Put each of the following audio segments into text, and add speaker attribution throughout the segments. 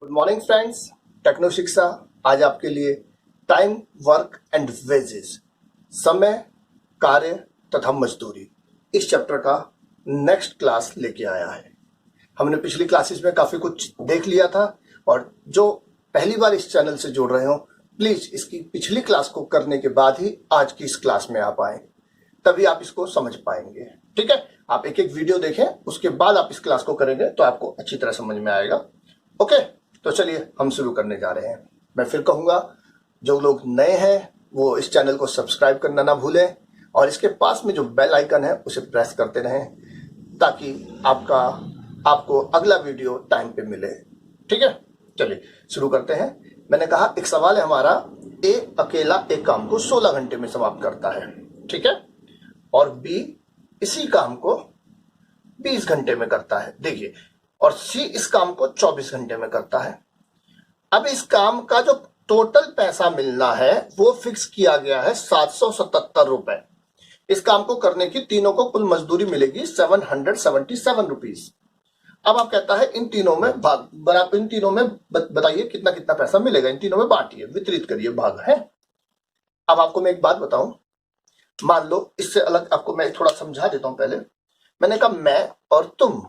Speaker 1: Good morning friends. Techno शिक्षा आज आपके लिए टाइम, वर्क एंड वेजेस, समय, कार्य तथा मजदूरी, इस चैप्टर का नेक्स्ट क्लास लेके आया है। हमने पिछली क्लासेस में काफी कुछ देख लिया था और जो पहली बार इस चैनल से जुड़ रहे हो प्लीज इसकी पिछली क्लास को करने के बाद ही आज की इस क्लास में आप आए, तभी आप इसको समझ पाएंगे। ठीक है, आप एक एक वीडियो देखें, उसके बाद आप इस क्लास को करेंगे तो आपको अच्छी तरह समझ में आएगा। ओके, तो चलिए हम शुरू करने जा रहे हैं। मैं फिर कहूंगा, जो लोग नए हैं वो इस चैनल को सब्सक्राइब करना ना भूलें और इसके पास में जो बेल आइकन है उसे प्रेस करते रहें ताकि आपको अगला वीडियो टाइम पे मिले। ठीक है, चलिए शुरू करते हैं। मैंने कहा एक सवाल है हमारा, ए अकेला एक काम को 16 घंटे में समाप्त करता है, ठीक है, और बी इसी काम को 20 घंटे में करता है, देखिए, और सी इस काम को 24 घंटे में करता है। अब इस काम का जो टोटल पैसा मिलना है वो फिक्स किया गया है 777 रुपए। इस काम को करने की तीनों को कुल मजदूरी मिलेगी 777 रुपीज। अब आप कहता है इन तीनों में भाग बराबर, इन तीनों में बताइए कितना कितना पैसा मिलेगा, इन तीनों में बांटिए, वितरित करिए, भाग है। अब आपको मैं एक बात बताऊं, मान लो इससे अलग आपको मैं थोड़ा समझा देता हूं। पहले मैंने कहा मैं और तुम,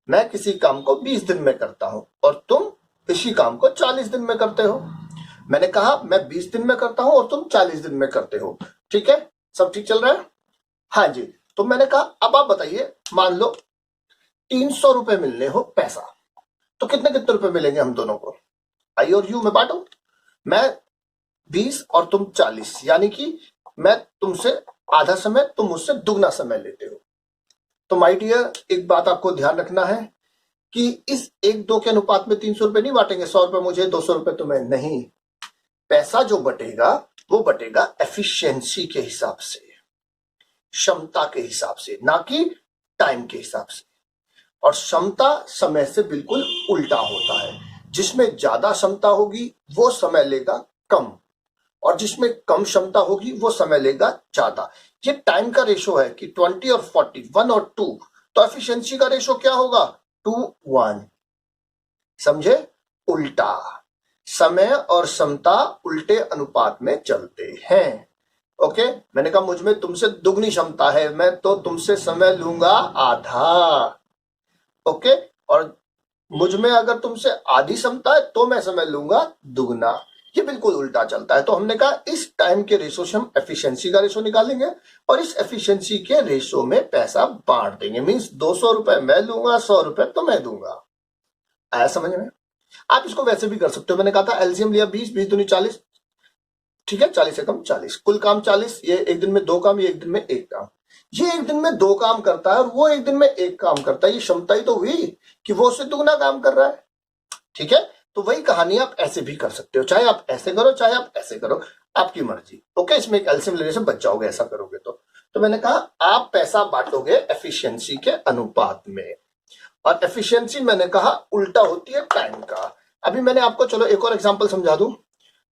Speaker 1: मैं किसी काम को 20 दिन में करता हूं और तुम इसी काम को 40 दिन में करते हो। मैंने कहा मैं 20 दिन में करता हूं और तुम 40 दिन में करते हो, ठीक है, सब ठीक चल रहा है? हाँ जी। तो मैंने कहा अब आप बताइए, मान लो 300 रुपए मिलने हो पैसा, तो कितने कितने रुपए मिलेंगे हम दोनों को? आई और यू में बांटो, मैं 20 और तुम 40, यानी कि मैं तुमसे आधा समय, तुम मुझसे दुगना समय लेते हो। तो माय डियर, एक बात आपको ध्यान रखना है कि इस 1-2 के अनुपात में 300 रुपए नहीं बांटेंगे, 100 रुपए मुझे 200 रुपए तुम्हें, नहीं। पैसा जो बटेगा वो बटेगा एफिशिएंसी के हिसाब से, क्षमता के हिसाब से, ना कि टाइम के हिसाब से। और क्षमता समय से बिल्कुल उल्टा होता है, जिसमें ज्यादा क्षमता होगी वो समय लेगा कम, और जिसमें कम क्षमता होगी वो समय लेगा ज्यादा। ये टाइम का रेशो है कि 20 और 40, 1 और 2, तो एफिशिएंसी का रेशो क्या होगा? 2:1। समझे? उल्टा, समय और क्षमता उल्टे अनुपात में चलते हैं। ओके, मैंने कहा मुझ में तुमसे दुगनी क्षमता है, मैं तो तुमसे समय लूंगा आधा। ओके, और मुझ में अगर तुमसे आधी क्षमता है तो मैं समय लूंगा दुगना। ये बिल्कुल उल्टा चलता है। तो हमने कहा इस टाइम के रेशो से हम एफिशिएंसी का रेशो निकालेंगे और इस एफिशिएंसी के रेशो में पैसा बांट देंगे। मींस 200 रुपए मैं लूंगा, 100 रुपए तो मैं दूंगा। आया समझ में? आप इसको वैसे भी कर सकते हो। मैंने कहा था एलसीएम लिया 20, 20 दूनी 40, ठीक है, 40 से कम 40, कुल काम 40। ये एक दिन में 2 काम, ये एक दिन में 1 काम। ये एक दिन में 2 काम करता है और वो एक दिन में 1 काम करता है। ये क्षमता ही तो हुई कि वो उससे दुगना काम कर रहा है, ठीक है। तो वही कहानी आप ऐसे भी कर सकते हो, चाहे आप ऐसे करो चाहे आप ऐसे करो, आपकी मर्जी। ओके, इसमें एक एलसीएम लेने से बच जाओगे ऐसा करोगे तो मैंने कहा आप पैसा बांटोगे एफिशिएंसी के अनुपात में, और एफिशिएंसी मैंने कहा उल्टा होती है टाइम का। अभी मैंने आपको, चलो एक और एग्जांपल समझा दूं।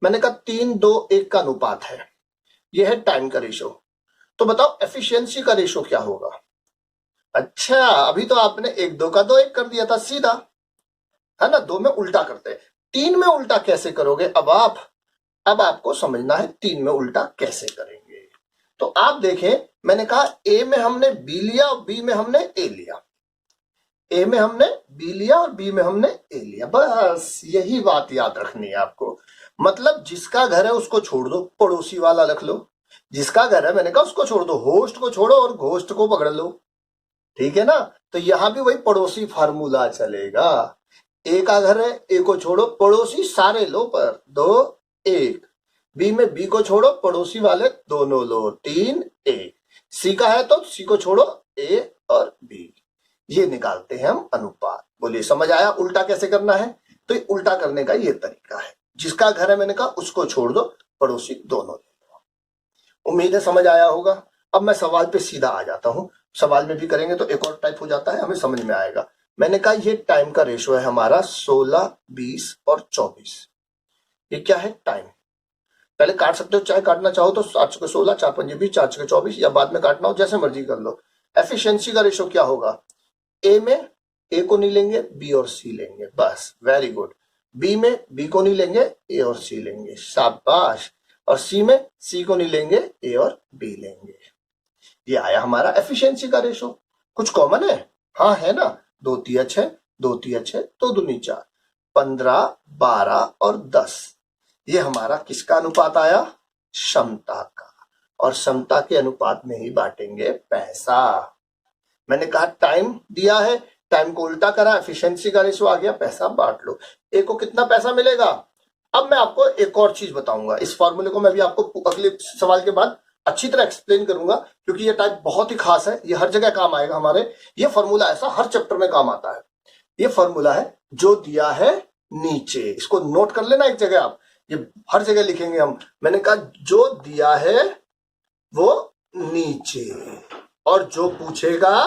Speaker 1: मैंने कहा 3:2:1 का अनुपात है, यह है टाइम का रेशो। तो बताओ एफिशिएंसी का रेशो क्या होगा? अच्छा, अभी तो आपने 1:2 का 2:1 कर दिया था सीधा, है ना। 2 में उल्टा करते हैं, 3 में उल्टा कैसे करोगे? अब आपको समझना है 3 में उल्टा कैसे करेंगे। तो आप देखें, मैंने कहा ए में हमने बी लिया और बी में हमने ए लिया, ए में हमने बी लिया और बी में हमने ए लिया, बस यही बात याद रखनी है आपको। मतलब जिसका घर है उसको छोड़ दो, पड़ोसी वाला रख लो। जिसका घर है मैंने कहा उसको छोड़ दो, होस्ट को छोड़ो और घोस्ट को पकड़ लो, ठीक है ना। तो यहां भी वही पड़ोसी फार्मूला चलेगा। ए का घर है, ए को छोड़ो, पड़ोसी सारे लो पर 2, 1। बी में बी को छोड़ो, पड़ोसी वाले दोनों लो, 3, 1। सी का है तो सी को छोड़ो, ए और बी। ये निकालते हैं हम अनुपात। बोलिए समझ आया उल्टा कैसे करना है? तो ये उल्टा करने का ये तरीका है। जिसका घर है मैंने कहा उसको छोड़ दो, पड़ोसी दोनों ले लो। उम्मीद है समझ आया होगा। अब मैं सवाल पे सीधा आ जाता हूं। सवाल में भी करेंगे तो एक और टाइप हो जाता है, हमें समझ में आएगा। मैंने कहा ये टाइम का रेशो है हमारा 16, 20 और 24। ये क्या है? टाइम। पहले काट सकते हो, चाहे काटना चाहो तो 7×16, 4×5=20, 4×24, या बाद में काटना हो जैसे मर्जी कर लो। एफिशिएंसी का रेशो क्या होगा? ए में ए को नहीं लेंगे, बी और सी लेंगे, बस वेरी गुड। बी में बी को नहीं लेंगे, ए और सी लेंगे, शाबाश। और सी में सी को नहीं लेंगे, ए और बी लेंगे। ये आया हमारा एफिशिएंसी का रेशो। कुछ कॉमन है? हाँ है ना। 2 तिया 6, 2 तिया 6, 2 दूनी 4, 15, 12 और 10। ये हमारा किसका अनुपात आया? क्षमता का। और क्षमता के अनुपात में ही बांटेंगे पैसा। मैंने कहा टाइम दिया है, टाइम को उल्टा करा, एफिशिएंसी का रेशो आ गया, पैसा बांट लो। ए को कितना पैसा मिलेगा? अब मैं आपको एक और चीज बताऊंगा। इस फॉर्मूले को मैं भी आपको अगले सवाल के बाद अच्छी तरह एक्सप्लेन करूंगा, क्योंकि ये टाइप बहुत ही खास है, ये हर जगह काम आएगा हमारे। ये फॉर्मूला ऐसा हर चैप्टर में काम आता है। ये फॉर्मूला है जो दिया है नीचे, इसको नोट कर लेना एक जगह आप, ये हर जगह लिखेंगे हम। मैंने कहा जो दिया है वो नीचे और जो पूछेगा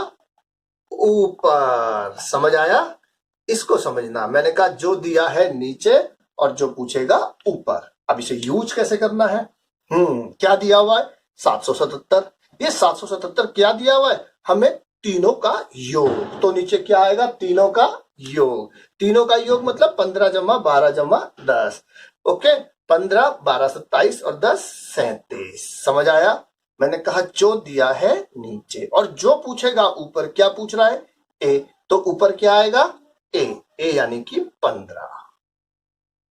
Speaker 1: ऊपर। समझ आया? इसको समझना। मैंने कहा जो दिया है नीचे और जो पूछेगा ऊपर। अब इसे यूज कैसे करना है? क्या दिया हुआ है? 777। ये 777 क्या दिया हुआ है? हमें तीनों का योग। तो नीचे क्या आएगा? तीनों का योग। तीनों का योग मतलब 15 जमा 12 जमा 10। ओके, 15, 12, 27 और 10, 37। समझ आया? मैंने कहा जो दिया है नीचे और जो पूछेगा ऊपर। क्या पूछ रहा है? ए। तो ऊपर क्या आएगा? ए। ए यानी कि 15।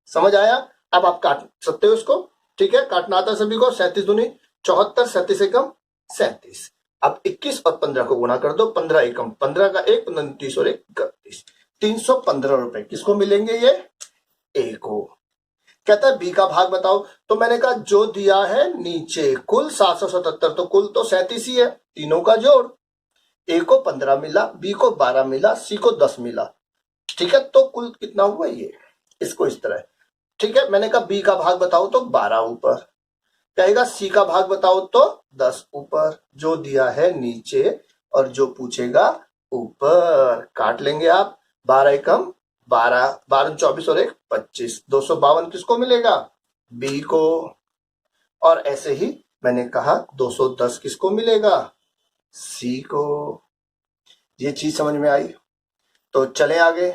Speaker 1: समझ आया? अब आप काट सकते हो इसको। ठीक है, काटना आता है सभी को। 37 दूनी 74, 37 एकम 37। अब 21 और 15 को गुणा कर दो। 15 एकम 15 का 1, 15 30 और 1 31। 315 रुपए किसको मिलेंगे? ये ए को। कहता है बी का भाग बताओ। तो मैंने कहा जो दिया है नीचे कुल 777, तो कुल तो 37 ही है, तीनों का जोड़। ए को 15 मिला, बी को 12 मिला, सी को 10 मिला। ठीक है, तो कुल कितना हुआ ये? इसको इस तरह। ठीक है, मैंने कहा बी का भाग बताओ तो 12 ऊपर। कहेगा सी का भाग बताओ तो 10 ऊपर। जो दिया है नीचे और जो पूछेगा ऊपर। काट लेंगे आप। 12 एकम 12, 12 24 और 1 25। 252 किसको मिलेगा? बी को। और ऐसे ही मैंने कहा 210 किसको मिलेगा? सी को। ये चीज समझ में आई? तो चले आगे।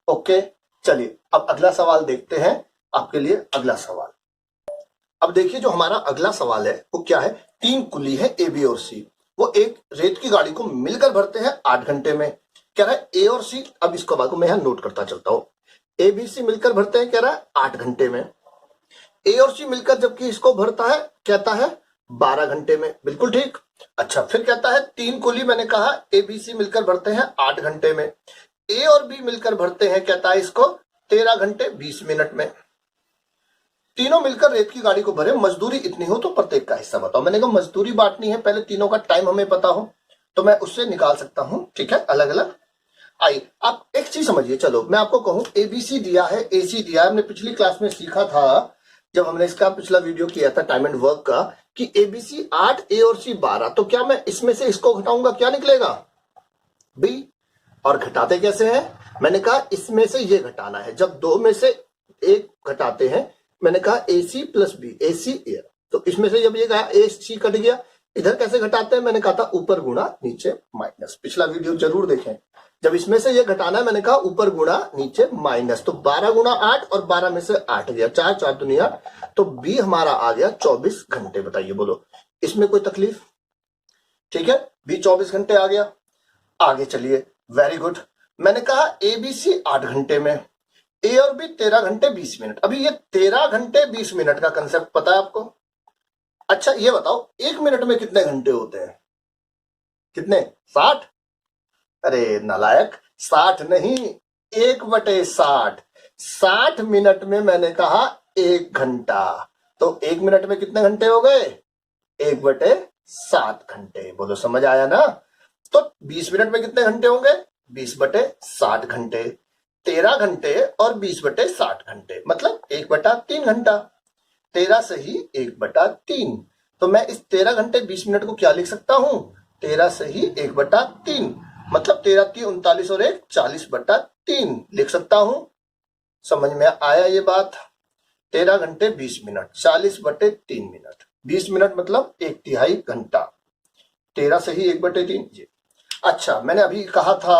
Speaker 1: ओके, चलिए अब अगला सवाल देखते हैं। आपके लिए अगला सवाल। अब देखिए जो हमारा अगला सवाल है वो क्या है? 3 कुली है ए, बी और सी। वो एक रेत की गाड़ी को मिलकर भरते हैं 8 घंटे में। कह रहा है ए और सी। अब इसको बात को मैं यहां नोट करता चलता हूं। ए बी सी मिलकर भरते हैं, कह रहा है 8 घंटे में। ए और सी मिलकर जबकि इसको भरता है, कहता है 12 घंटे में। बिल्कुल ठीक। अच्छा, फिर कहता है 3 कुली, मैंने कहा ए बी सी मिलकर भरते हैं 8 घंटे में। ए और बी मिलकर भरते हैं, कहता है इसको 13 घंटे 20 मिनट में। तीनों मिलकर रेत की गाड़ी को भरे, मजदूरी इतनी हो तो प्रत्येक का हिस्सा बताओ। मैंने कहा मजदूरी बांटनी है, पहले तीनों का टाइम हमें पता हो तो मैं उससे निकाल सकता हूं। ठीक है, अलग अलग। आइए आप एक चीज समझिए। चलो मैं आपको कहूं एबीसी दिया है, एसी दिया है। हमने पिछली क्लास में सीखा था, जब हमने इसका पिछला वीडियो किया था टाइम एंड वर्क का, कि एबीसी 8, ए और सी 12। तो क्या मैं इसमें से इसको घटाऊंगा, क्या निकलेगा? बी। और घटाते कैसे हैं? मैंने कहा इसमें से ये घटाना है। जब दो में से एक घटाते हैं, मैंने कहा AC प्लस बी, AC ए। तो इसमें से जब ये AC कट गया, इधर कैसे घटाते हैं? मैंने कहा था ऊपर गुणा नीचे माइनस। पिछला वीडियो जरूर देखें। जब इसमें से ये घटाना है, मैंने कहा ऊपर गुणा नीचे माइनस। तो 12 गुणा 8 और 12 में से 8 गया, 4 4 दुनिया 8। तो बी हमारा आ गया 24 घंटे। बताइए, बोलो इसमें कोई तकलीफ? ठीक है, बी 24 घंटे आ गया। आगे चलिए, वेरी गुड। मैंने कहा ABC 8 घंटे में, ए और बी 13 घंटे 20 मिनट। अभी ये 13 घंटे 20 मिनट का कंसेप्ट पता है आपको? अच्छा ये बताओ 1 मिनट में कितने घंटे होते हैं? कितने? 60? अरे नालायक, 60 नहीं, 1/60। 60 मिनट में मैंने कहा 1 घंटा। तो 1 मिनट में कितने घंटे हो गए? 1/7 घंटे। बोलो समझ आया ना? तो 20 मिनट में कितने घंटे होंगे? 20/60 घंटे। 13 घंटे और 20/60 घंटे मतलब 1/3 घंटा। 13 से ही 1/3। तो मैं इस 13 घंटे 20 मिनट को क्या लिख सकता हूं? 13 से ही 1/3 मतलब 13 3 39 और 1 40/3 लिख सकता हूं। समझ में आया ये बात? 13 घंटे 20 मिनट 40/3 मिनट। 20 मिनट मतलब 1/3 घंटा। 13 से ही 1/3 ये। अच्छा, मैंने अभी कहा था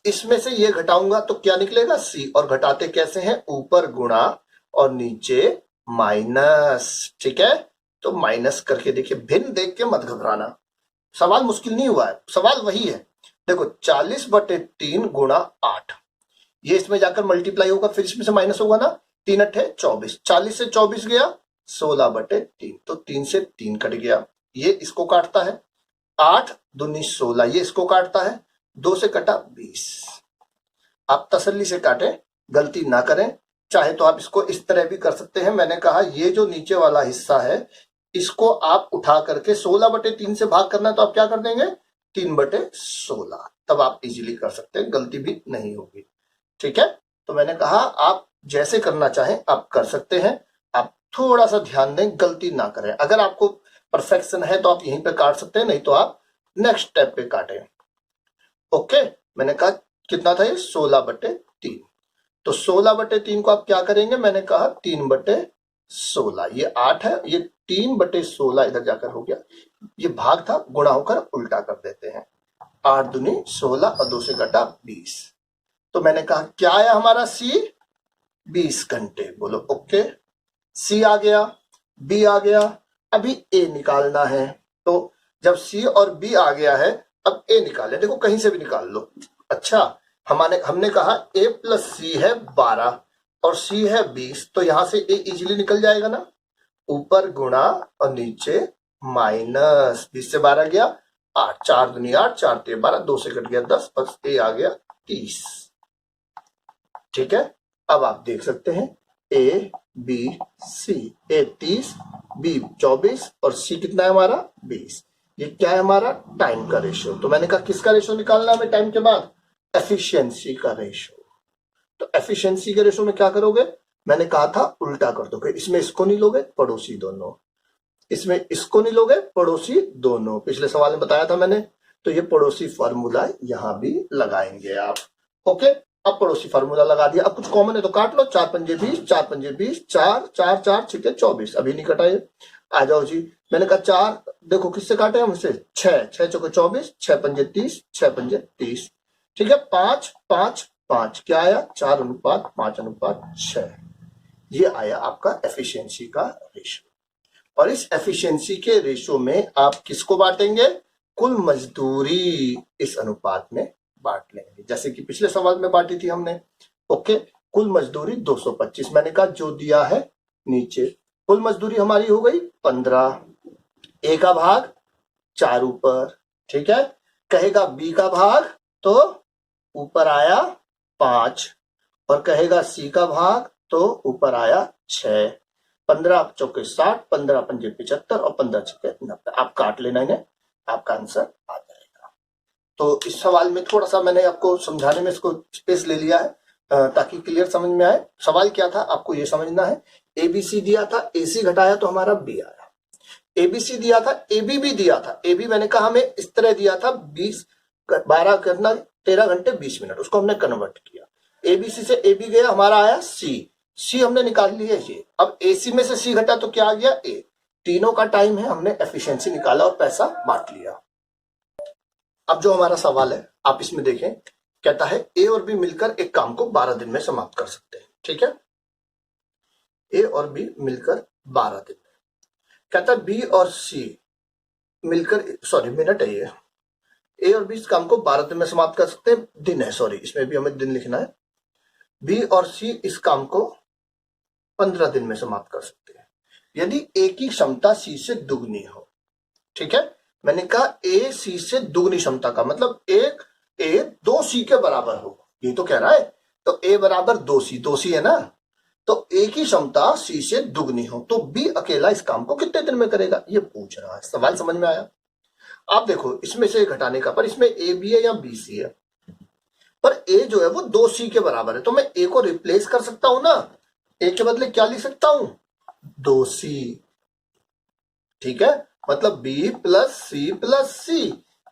Speaker 1: इसमें से ये घटाऊंगा तो क्या निकलेगा सी, और घटाते कैसे हैं, ऊपर गुणा और नीचे माइनस। ठीक है, तो माइनस करके देखिए, भिन्न देख के मत घबराना, सवाल मुश्किल नहीं हुआ है, सवाल वही है। देखो 40/3 गुणा 8, ये इसमें जाकर मल्टीप्लाई होगा, फिर इसमें से माइनस होगा ना, 3 अट्ठे 24, 40 से 24 गया 16/3, तो 3 से 3 कट गया, ये इसको काटता है, 8 दूनी 16, ये इसको काटता है, 2 से कटा 20। आप तसल्ली से काटें, गलती ना करें। चाहे तो आप इसको इस तरह भी कर सकते हैं, मैंने कहा ये जो नीचे वाला हिस्सा है इसको आप उठा करके 16/3 से भाग करना है, तो आप क्या कर देंगे 3/16, तब आप इजीली कर सकते हैं, गलती भी नहीं होगी। ठीक है, तो मैंने कहा आप जैसे करना चाहें आप कर सकते हैं, आप थोड़ा सा ध्यान दें, गलती ना करें। अगर आपको परफेक्शन है तो आप यहीं पे काट सकते हैं, नहीं तो आप नेक्स्ट स्टेप पे काटें। ओके, मैंने कहा कितना था ये 16/3, तो 16/3 को आप क्या करेंगे, मैंने कहा 3/16, ये 8 है, ये 3/16 इधर जाकर हो गया, ये भाग था, गुणा होकर उल्टा कर देते हैं, 8 दूनी 16 और 2 से घटा 20, तो मैंने कहा क्या आया हमारा सी, 20 घंटे। बोलो ओके, सी आ गया, बी आ गया, अभी ए निकालना है। तो जब सी और बी आ गया है, अब ए निकाले, देखो कहीं से भी निकाल लो। अच्छा, हमने कहा ए प्लस सी है 12 और सी है 20, तो यहां से ए इजीली निकल जाएगा ना, ऊपर गुणा और नीचे माइनस, 20 से 12 गया 8, 4 दूनी 8, 4 3 12, 2 से कट गया 10, बस ए आ गया 30। ठीक है, अब आप देख सकते हैं A B C, A 30, B 24 और सी कितना है हमारा 20। ये क्या है हमारा टाइम का रेशियो। तो मैंने कहा किसका रेशियो निकालना है हमें टाइम के बाद, एफिशिएंसी का रेशियो। तो एफिशिएंसी के रेशियो में क्या करोगे, मैंने कहा था उल्टा कर दोगे, इसमें इसको नहीं लोगे पड़ोसी दोनों, इसमें इसको नहीं लोगे पड़ोसी दोनों, पिछले सवाल में बताया था मैंने। तो ये पड़ोसी फार्मूला यहां भी लगाएंगे आप। ओके, अब पड़ोसी फार्मूला लगा दिया, अब कुछ कॉमन है तो काट लो, 4 पंजे 20, 4 पंजे 20, 4 4 4 6 24, अभी नहीं कटा ये, आ जाओ जी। मैंने कहा 4 देखो किससे काटे हम, इससे 6 6 चौके 24, 6 पंजे 30, 6 पंजे 30। ठीक है, 5 5 5 क्या आया, 4:5:6, ये आया आपका एफिशिएंसी का रेशियो। और इस एफिशिएंसी के रेशियो में आप किसको बांटेंगे, कुल मजदूरी इस अनुपात में बांट लेंगे, जैसे कि पिछले सवाल में बांटी थी हमने। ओके, कुल मजदूरी 225, मैंने कहा जो दिया है नीचे, कुल मजदूरी हमारी हो गई 15, ए का भाग 4 ऊपर, ठीक है, कहेगा बी का भाग तो ऊपर आया 5, और कहेगा सी का भाग तो ऊपर आया 6, 15 चौके 60, 15 पंजे 75 और 15 छक्के 90, आप काट लेना इन्हें, आपका आंसर आ जाएगा। तो इस सवाल में थोड़ा सा मैंने आपको समझाने में इसको स्पेस ले लिया है ताकि क्लियर समझ में आए। सवाल क्या था आपको ये समझना है, एबीसी दिया था, एसी घटाया तो हमारा बी आया, एबीसी दिया था, एबी भी दिया था, एबी मैंने कहा हमें इस तरह दिया था 12 करना 13 घंटे 20 मिनट, उसको हमने कन्वर्ट किया, एबीसी से एबी गया हमारा आया सी, सी हमने निकाल लिया ये, अब एसी में से सी घटा तो क्या आ गया ए, तीनों का टाइम है, हमने एफिशिएंसी निकाला और पैसा बांट लिया। अब जो हमारा सवाल है आप इसमें देखें, कहता है ए और बी मिलकर एक काम को 12 दिन में समाप्त कर सकते हैं। ठीक है, ए और बी मिलकर 12 दिन में, कहता है बी और सी मिलकर, सॉरी मिनट है ये, ए और बी इस काम को 12 दिन में समाप्त कर सकते हैं, दिन है सॉरी, इसमें भी हमें दिन लिखना है, बी और सी इस काम को 15 दिन में समाप्त कर सकते हैं यदि ए की क्षमता सी से दुगनी हो। ठीक है, मैंने कहा ए सी से दुगनी क्षमता का मतलब एक ए 2 सी के बराबर हो, ये तो कह रहा है, तो ए बराबर 2 सी है ना, तो ए की क्षमता सी से दुगनी हो तो बी अकेला इस काम को कितने दिन में करेगा, ये पूछ रहा है। सवाल समझ में आया। आप देखो इसमें से घटाने का, पर इसमें ए बी है या बी सी है, पर ए जो है वो 2 सी के बराबर है, तो मैं ए को रिप्लेस कर सकता हूं ना, ए के बदले क्या लिख सकता हूं 2 सी। ठीक है, मतलब बी प्लस सी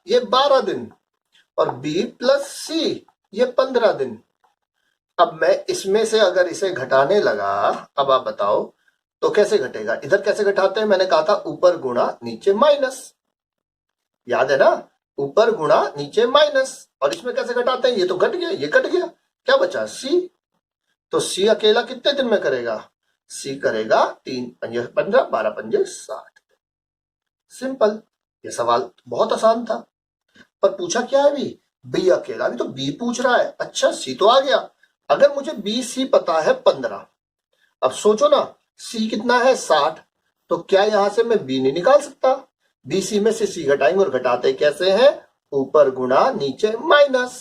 Speaker 1: ये 12 दिन और बी प्लस सी ये 15 दिन। अब मैं इसमें से अगर इसे घटाने लगा, अब आप बताओ तो कैसे घटेगा, इधर कैसे घटाते हैं, मैंने कहा था ऊपर गुणा नीचे माइनस, याद है ना, ऊपर गुणा नीचे माइनस, और इसमें कैसे घटाते हैं, ये तो घट गया, ये कट गया, क्या बचा सी। तो सी अकेला कितने दिन में करेगा, सी करेगा 3 पंजे 15, 12 पंजे 60। सिंपल, ये सवाल बहुत आसान था। पर पूछा क्या है बी अकेला, भी तो बी पूछ रहा है। अच्छा सी तो आ गया, अगर मुझे बी सी पता है 15, अब सोचो ना सी कितना है 60, तो क्या यहां से मैं बी नहीं निकाल सकता, बी सी में से सी घटाएंगे, और घटाते कैसे हैं, ऊपर गुणा नीचे माइनस,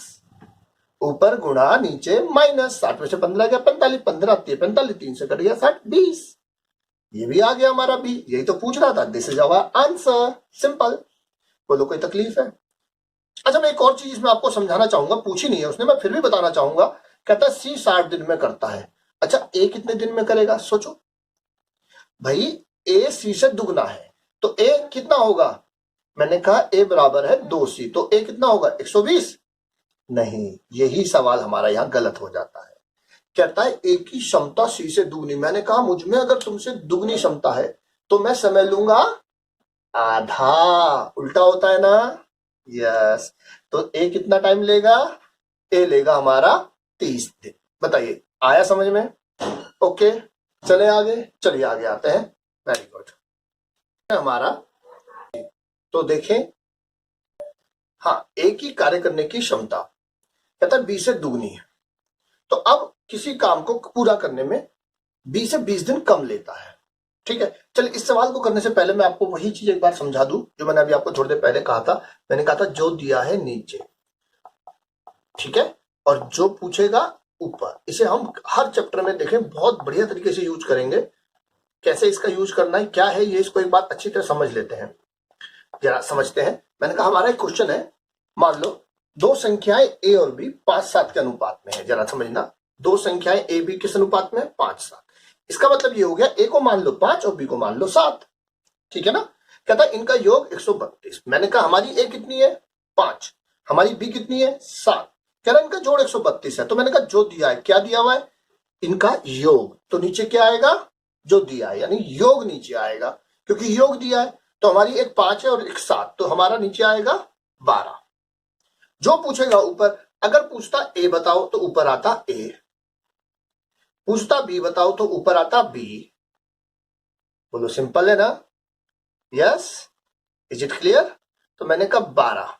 Speaker 1: ऊपर गुणा नीचे माइनस। 60 में से 15 गया 45, 15 45, 3 से कट गया 60, 20। ये भी आ गया हमारा बी, यही तो पूछ रहा था। This is our answer, simple. बोलो कोई तकलीफ है। अच्छा मैं एक और चीज इसमें आपको समझाना चाहूंगा, पूछी नहीं है उसने, मैं फिर भी बताना चाहूंगा। कहता है सी 60 दिन में करता है। अच्छा ए कितने दिन में करेगा, सोचो भाई, ए सी से दुगना है, तो ए कितना होगा, मैंने कहा ए बराबर है 2c, तो ए कितना होगा 120। नहीं, यही सवाल हमारा यहां गलत हो जाता है। कहता है ए की क्षमता सी से दुगनी, मैंने कहा मुझ में अगर तुमसे दुगनी क्षमता है तो मैं समय लूंगा आधा, उल्टा होता है ना। यस, तो ए कितना टाइम लेगा, ए लेगा हमारा 30 दिन। बताइए आया समझ में। ओके चले आगे, चलिए आगे आते हैं। वेरी गुड हमारा, तो देखें, हाँ ए की कार्य करने की क्षमता कहता है 20 से दुगनी है, तो अब किसी काम को पूरा करने में 20 से 20 दिन कम लेता है। ठीक है, चलिए इस सवाल को करने से पहले मैं आपको वही चीज एक बार समझा दूं जो मैंने अभी आपको थोड़ी देर पहले कहा था। मैंने कहा था जो दिया है नीचे, ठीक है, और जो पूछेगा ऊपर। इसे हम हर चैप्टर में देखें बहुत बढ़िया तरीके से यूज करेंगे। कैसे इसका यूज करना है, क्या है ये, इसको एक बात अच्छी तरह समझ लेते हैं, जरा समझते हैं। मैंने कहा हमारा एक क्वेश्चन है, मान लो दो संख्याएं ए और बी 5-7 के अनुपात में है। जरा समझना, दो संख्याएं ए बी किस अनुपात में, 5-7। इसका मतलब ये हो गया ए को मान लो 5 और बी को मान लो 7, ठीक है ना। कहता है इनका योग 132। मैंने कहा हमारी ए कितनी है 5, हमारी बी कितनी है 7, कह रहा इनका जोड़ 132 है। तो मैंने कहा जो दिया है, क्या दिया हुआ है, इनका योग, तो नीचे क्या आएगा, जो दिया है, यानी योग नीचे आएगा, क्योंकि योग दिया है। तो हमारी एक 5 है और एक 7, तो हमारा नीचे आएगा 12। जो पूछेगा ऊपर, अगर पूछता ए बताओ तो ऊपर आता ए, पूछता बी बताओ तो ऊपर आता बी। बोलो सिंपल है ना। Yes, is it clear. तो मैंने कहा 12,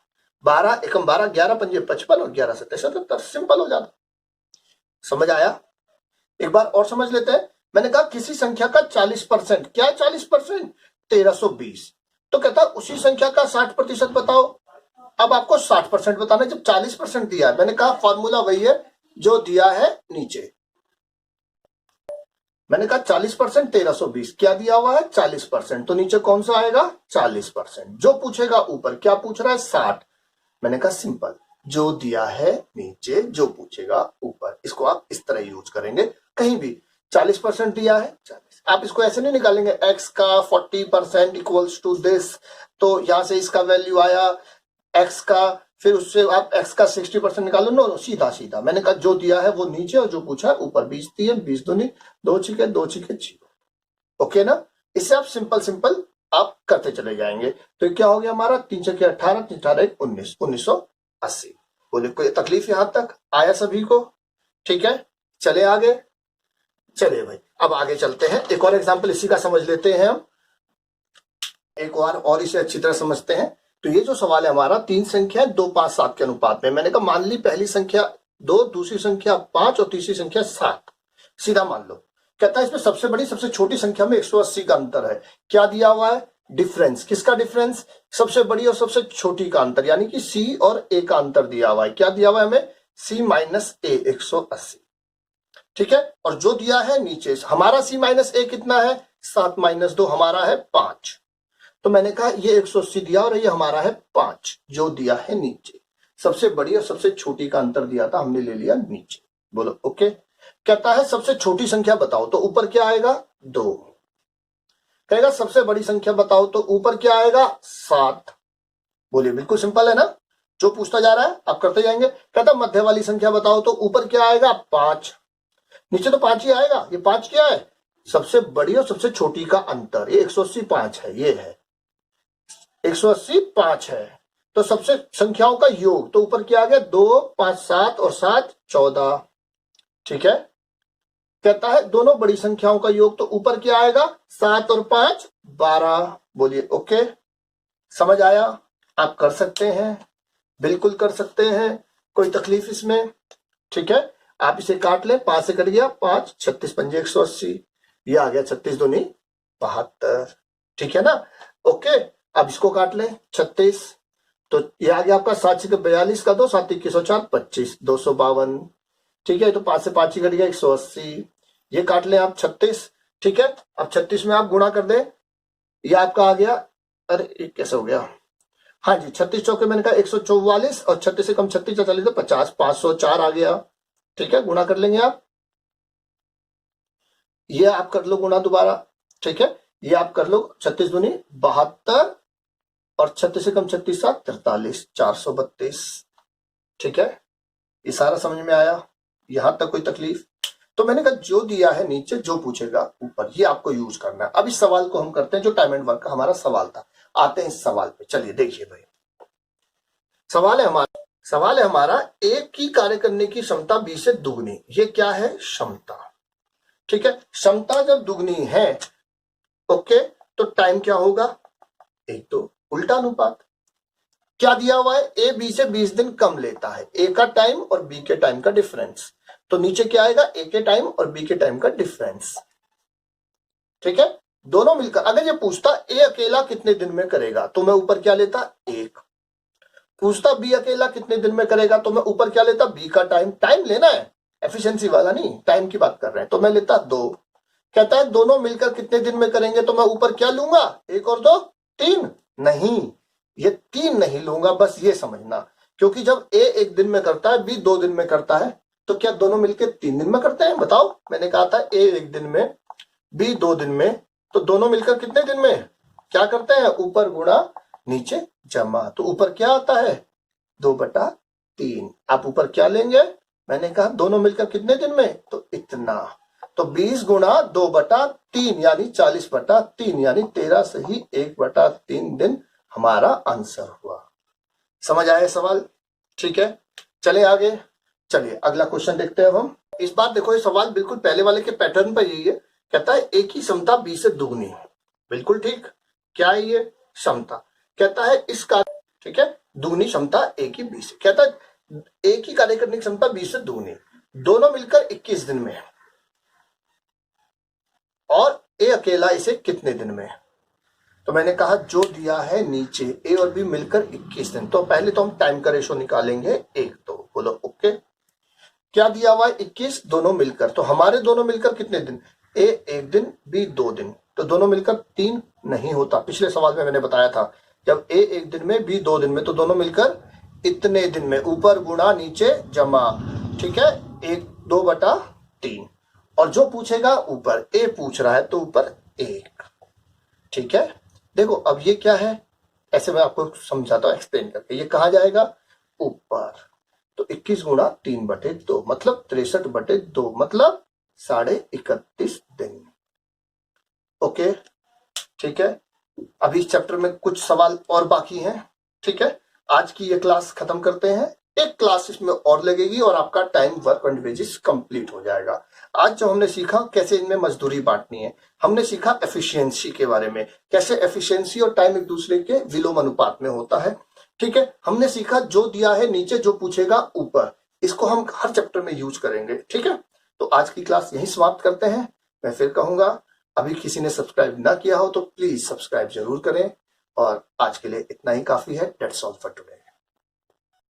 Speaker 1: 12 एकम 12, 11 पंजे 55 और 11 सत्ते 77, सिंपल हो जाता। समझ आया। एक बार और समझ लेते हैं। मैंने कहा किसी संख्या का 40%, क्या 40%, 1320। तो कहता उसी संख्या का 60% बताओ। अब आपको 60% बताना है, जब 40% दिया है। मैंने कहा फॉर्मूला वही है जो दिया है नीचे। मैंने कहा 40% 1320, क्या दिया हुआ है 40%, तो नीचे कौन सा आएगा 40%। जो पूछेगा ऊपर, क्या पूछ रहा है 60। मैंने कहा सिंपल, जो दिया है नीचे, जो पूछेगा ऊपर। इसको आप इस तरह यूज करेंगे कहीं भी। 40% दिया है 40, आप इसको ऐसे नहीं निकालेंगे x का 40% इक्वल्स टू दिस, तो यहां से इसका वैल्यू आया x का, फिर उससे आप x का 60% निकालो। नो, सीधा सीधा। मैंने कहा जो दिया है वो नीचे और जो पूछा है ऊपर। 20 दिए, 20 दूनी 2 छिके 2 छिके 6। ओके ना। इससे आप सिंपल सिंपल आप करते चले जाएंगे। तो क्या हो गया हमारा 3 छिके 18, 3 18 19, 1980। बोले कोई तकलीफ यहां तक आया सभी को, ठीक है। चले आगे, चलिए भाई अब आगे चलते हैं। एक और एग्जाम्पल इसी का समझ लेते हैं हम, एक और इसे अच्छी तरह समझते हैं। तो ये जो सवाल है हमारा, 3 संख्या 2, 5, 7 के अनुपात में। मैंने कहा मान ली पहली संख्या 2, दूसरी संख्या 5 और तीसरी संख्या 7, सीधा मान लो। कहता है इसमें सबसे बड़ी सबसे छोटी संख्या में 180 का अंतर है। क्या दिया हुआ है, डिफरेंस। किसका डिफरेंस, सबसे बड़ी और सबसे छोटी का अंतर, यानी कि सी और ए का अंतर दिया हुआ है। क्या दिया हुआ है हमें, सी माइनस ए 180, ठीक है। और जो दिया है नीचे, हमारा सी माइनस ए कितना है 7 माइनस 2 हमारा है 5। तो मैंने कहा ये 180 दिया और ये हमारा है 5, जो दिया है नीचे। सबसे बड़ी और सबसे छोटी का अंतर दिया था, हमने ले लिया नीचे। बोलो ओके। कहता है सबसे छोटी संख्या बताओ, तो ऊपर क्या आएगा 2। कहेगा सबसे बड़ी संख्या बताओ, तो ऊपर क्या आएगा 7। बोलिए बिल्कुल सिंपल है ना। जो पूछता जा रहा है आप करते जाएंगे। कहता मध्य वाली संख्या बताओ, तो ऊपर क्या आएगा 5, नीचे तो 5 ही आएगा। ये 5 क्या है, सबसे बड़ी और सबसे छोटी का अंतर। ये 180 5 है, ये है 180 5 है। तो सबसे संख्याओं का योग, तो ऊपर क्या आ गया 2, 5, 7 और 7 14। ठीक है, कहता है दोनों बड़ी संख्याओं का योग, तो ऊपर क्या आएगा 7 और 5 12। बोलिए ओके, समझ आया? आप कर सकते हैं, बिल्कुल कर सकते हैं, कोई तकलीफ इसमें? ठीक है, आप इसे काट लें, 5 से कट गया 5, 36 पंजे 180, ये आ गया 36 दूनी 72। ठीक है ना? ओके, अब इसको काट लें 36, तो ये आ गया आपका 7 से 42 का 2, 7 21 4 25 252। ठीक है, तो 5 से 5 ही कट गया 180, ये काट लें आप 36। ठीक है, अब 36 में आप गुणा कर दें, ये आपका आ गया, अरे ये कैसे हो गया, हाँ जी 36 चौके मैंने कहा 144 और 36 से कम 36 40 तो 50, 504 आ गया। ठीक है, गुणा कर लेंगे आप, ये आप कर लो गुणा दोबारा। ठीक है, ये आप कर लो 36 दूनी 72 और 36 से कम 36 7 43 432। ठीक है, ये सारा समझ में आया? यहां तक कोई तकलीफ? तो मैंने कहा जो दिया है नीचे, जो पूछेगा ऊपर, ये आपको यूज करना है। अब इस सवाल को हम करते हैं, जो टाइम एंड वर्क का हमारा सवाल था। आते हैं इस सवाल पे, चलिए देखिए भाई, सवाल है हमारा एक की कार्य करने की क्षमता 20 से दुगनी। ये क्या है? क्षमता। ठीक है, क्षमता जब दुगनी है, ओके, तो टाइम क्या होगा? एक तो उल्टा अनुपात। क्या दिया हुआ है? ए बी से 20 दिन कम लेता है, ए का टाइम और बी के टाइम का डिफरेंस। तो नीचे क्या आएगा? ए के टाइम और बी के टाइम का डिफरेंस। ठीक है, दोनों मिलकर अगर ये पूछता ए अकेला कितने दिन में करेगा, तो मैं ऊपर क्या लेता? 1। पूछता बी अकेला कितने दिन में करेगा, तो मैं ऊपर क्या लेता? बी का टाइम। टाइम लेना है, एफिशिएंसी वाला नहीं, टाइम की बात कर रहे हैं, तो मैं लेता 2। कहता है दोनों मिलकर कितने दिन में करेंगे, तो मैं ऊपर क्या लूंगा? 1 और 2 3। नहीं, ये 3 नहीं लूंगा, बस ये समझना, क्योंकि जब ए 1 दिन में करता है, बी 2 दिन में करता है, तो क्या दोनों मिलकर 3 दिन में करते हैं? बताओ, मैंने कहा था ए 1 दिन में, बी 2 दिन में, तो दोनों मिलकर कितने दिन में क्या करते हैं? ऊपर गुणा नीचे जमा, तो ऊपर क्या आता है? 2/3। आप ऊपर क्या लेंगे? मैंने कहा दोनों मिलकर कितने दिन में, तो इतना, तो 20 गुणा 2/3 यानी 40/3 यानी 13 से ही 1/3 दिन हमारा आंसर हुआ। समझ आया सवाल? ठीक है, चले आगे, चलिए अगला क्वेश्चन देखते हैं अब हम। इस बार देखो, ये सवाल बिल्कुल पहले वाले के पैटर्न पर यही है। कहता है एक ही क्षमता 20 से दुगनी। बिल्कुल ठीक, क्या है ये? क्षमता। कहता है इस कार्य, ठीक है, दुगनी क्षमता एक ही 20। कहता है एक ही कार्य करने की क्षमता 20 से दुगनी, दोनों मिलकर 21 दिन में, और ए अकेला इसे कितने दिन में? तो मैंने कहा जो दिया है नीचे, ए और बी मिलकर 21 दिन, तो पहले तो हम टाइम का रेशो निकालेंगे 1 2। बोलो ओके, क्या दिया हुआ है? 21, दोनों मिलकर, तो हमारे दोनों मिलकर कितने दिन? ए 1 दिन, बी 2 दिन, तो दोनों मिलकर 3 नहीं होता। पिछले सवाल में मैंने बताया था, जब ए 1 दिन में, बी 2 दिन में, तो दोनों मिलकर इतने दिन में, ऊपर गुणा नीचे जमा। ठीक है, 1 2/3, और जो पूछेगा ऊपर, ए पूछ रहा है तो ऊपर 1। ठीक है, देखो अब ये क्या है, ऐसे मैं आपको समझाता हूं एक्सप्लेन करके। ये कहा जाएगा ऊपर, तो 21 गुणा 3/2 मतलब 63/2 मतलब 31.5 दिन। ओके, ठीक है, अभी इस चैप्टर में कुछ सवाल और बाकी हैं। ठीक है, आज की ये क्लास खत्म करते हैं, एक क्लास इसमें और लगेगी और आपका time work and wages complete हो जाएगा। आज जो हमने सीखा कैसे इनमें मजदूरी बांटनी है, हमने सीखा एफिशिएंसी के बारे में, कैसे एफिशिएंसी और टाइम एक दूसरे के विलोम अनुपात में होता है। ठीक है, हमने सीखा जो दिया है नीचे, जो पूछेगा ऊपर, इसको हम हर चैप्टर में यूज करेंगे। ठीक है, तो आज की क्लास यही समाप्त करते हैं। मैं फिर कहूंगा, अभी किसी ने सब्सक्राइब ना किया हो तो प्लीज सब्सक्राइब जरूर करें, और आज के लिए इतना ही काफी है। That's all for today.